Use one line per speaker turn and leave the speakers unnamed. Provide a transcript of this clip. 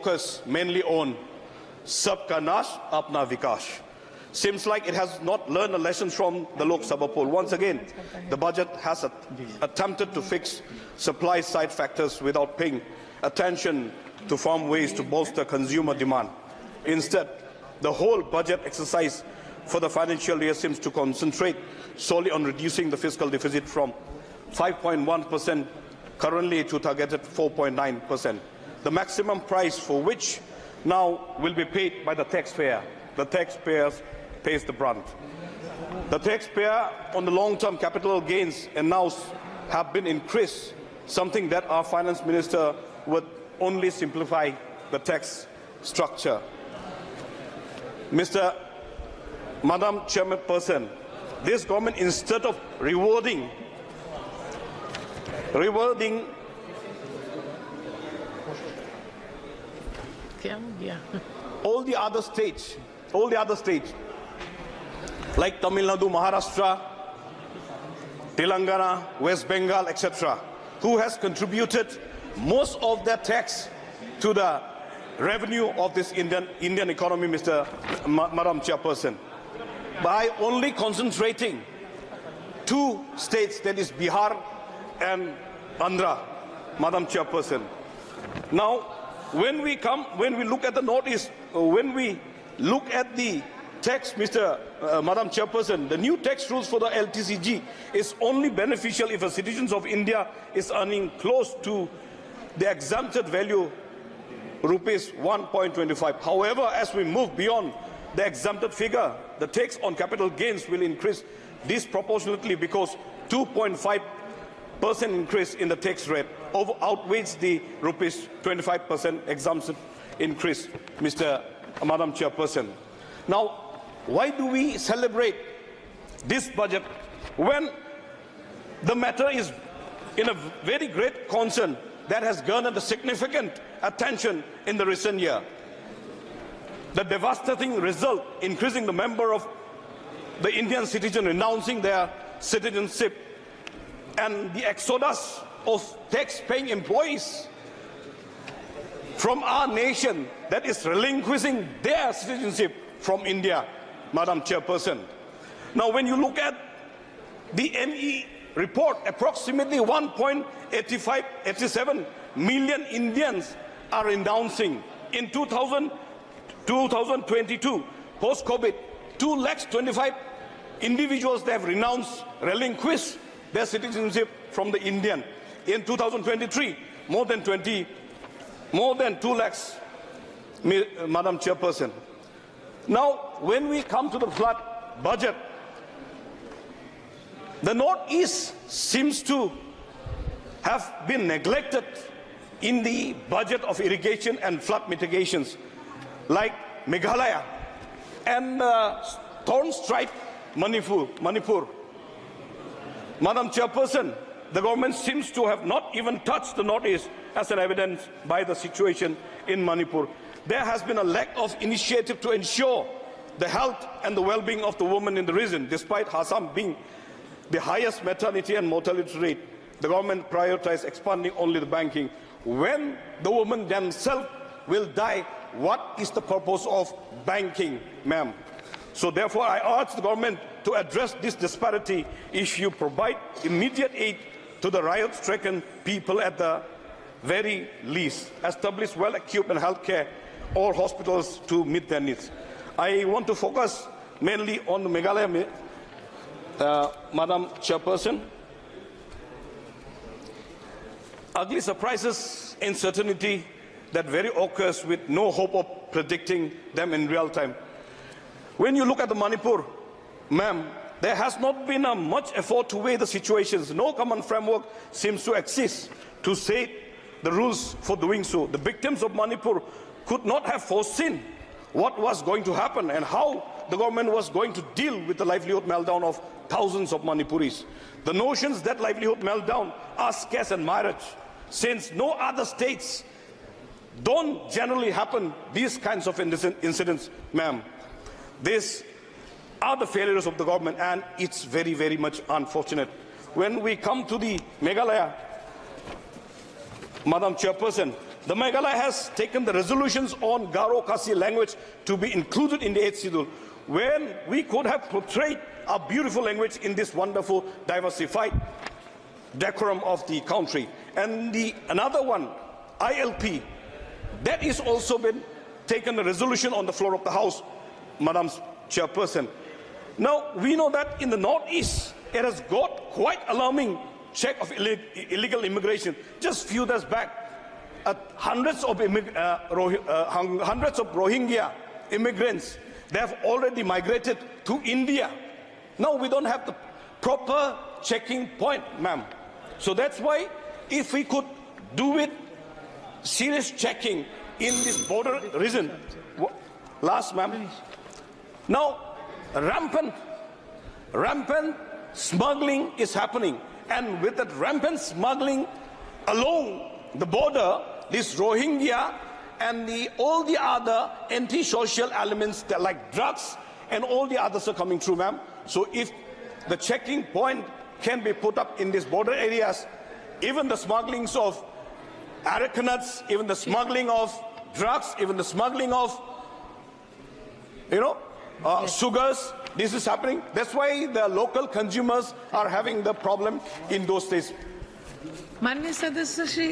focus mainly on Sabka Nash, Apna Vikash. Seems like it has not learned a lesson from the Lok Sabha poll. Once again, the budget has attempted to fix supply-side factors without paying attention to farm ways to bolster consumer demand. Instead, the whole budget exercise for the financial year seems to concentrate solely on reducing the fiscal deficit from 5.1% currently to targeted 4.9%. The maximum price for which now will be paid by the taxpayer. The taxpayer pays the brunt. The taxpayer on the long-term capital gains announced have been increased, something that our finance minister would only simplify the tax structure. Madam Chairperson, this government, instead of rewarding all the other states, like Tamil Nadu, Maharashtra, Telangana, West Bengal, etc., who has contributed most of their tax to the revenue of this Indian economy, Madam Chairperson, by only concentrating two states, that is Bihar and Andhra, Madam Chairperson. Now, when we look at the Northeast, when we look at the tax, Madam Chairperson, the new tax rules for the LTCG is only beneficial if a citizen of India is earning close to the exempted value rupees 1.25. However, as we move beyond the exempted figure, the tax on capital gains will increase disproportionately because 2.5% increase in the tax rate outweighs the rupees 25% exemption increase, Madam Chairperson. Now, why do we celebrate this budget when the matter is in a very great concern that has garnered a significant attention in the recent year? The devastating result, increasing the number of the Indian citizens renouncing their citizenship and the exodus of tax-paying employees from our nation that is relinquishing their citizenship from India, Madam Chairperson. Now, when you look at the ME report, approximately 1.87 million Indians are renouncing. In 2022, post-COVID, 225,000 individuals that have relinquished their citizenship from the Indian. In 2023, more than 2 lakhs, Madam Chairperson. Now, when we come to the flood budget, the Northeast seems to have been neglected in the budget of irrigation and flood mitigations, like Meghalaya and thorn-striped Manipur. Madam Chairperson, the government seems to have not even touched the Northeast, as an evidence by the situation in Manipur. There has been a lack of initiative to ensure the health and the well-being of the women in the region. Despite Assam being the highest maternity and mortality rate, the government prioritized expanding only the banking. When the women themselves will die, what is the purpose of banking, ma'am? So therefore, I urge the government to address this disparity issue, provide immediate aid to the riot-stricken people at the very least, establish well-equipped and healthcare or hospitals to meet their needs. I want to focus mainly on the Meghalaya, Madam Chairperson. Ugly surprises, uncertainty that very occurs with no hope of predicting them in real time. When you look at the Manipur, ma'am, there has not been much effort to weigh the situations. No common framework seems to exist to set the rules for doing so. The victims of Manipur could not have foreseen what was going to happen and how the government was going to deal with the livelihood meltdown of thousands of Manipuris. The notions that livelihood meltdown are scarce and marriage, since no other states don't generally happen these kinds of incidents, ma'am. These are the failures of the government, and it's very, very much unfortunate. When we come to the Meghalaya, Madam Chairperson, The Meghalaya has taken the resolutions on Garo Khasi language to be included in the 8th schedule, when we could have portrayed our beautiful language in this wonderful, diversified decorum of the country. And another one, ILP, that is also been taken a resolution on the floor of the House, Madam Chairperson. Now, we know that in the Northeast, it has got quite alarming check of illegal immigration. Just few days back, hundreds of Rohingya immigrants, they have already migrated to India. Now we don't have the proper checking point, ma'am. So that's why if we could do it, serious checking in this border region. Last, ma'am. Now, rampant smuggling is happening. And with that rampant smuggling along the border, this Rohingya and all the other anti-social elements that like drugs and all the others are coming through, ma'am. So if the checking point can be put up in these border areas, even the smugglings of areca nuts, even the smuggling of drugs, even the smuggling of, sugars, this is happening. That's why the local consumers are having the problem in those states.
माननीय सदस्य श्री